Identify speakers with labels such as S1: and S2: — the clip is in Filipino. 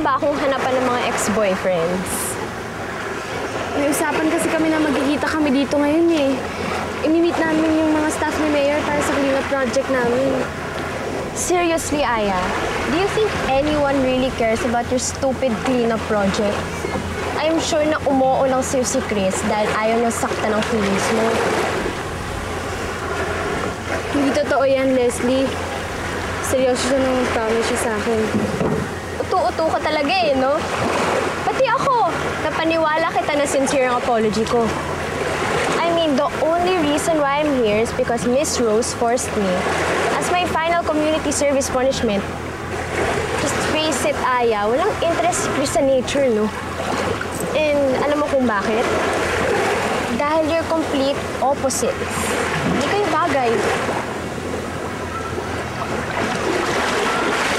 S1: ba akong hanapan ng mga ex-boyfriends?
S2: May usapan kasi kami na magkikita kami dito ngayon eh. Inimit namin yung mga staff ni Mayor para sa cleanup project namin.
S1: Seriously, Aya, do you think anyone really cares about your stupid cleanup project? I'm sure na umuo lang sa'yo si Chris dahil ayaw niyang saktan ng feelings mo.
S2: Hindi totoo yan, Leslie. Seryoso siya nung promise siya sa akin.
S1: Utu-utu ka talaga eh, no? Pati ako, napaniwala kita na sincere ang apology ko. I mean, the only reason why I'm here is because Miss Rose forced me. As my final community service punishment, just face it, Aya, walang interest si Chris sa nature, no? And alam mo kung bakit? Dahil you're complete opposites. Hindi kayo bagay.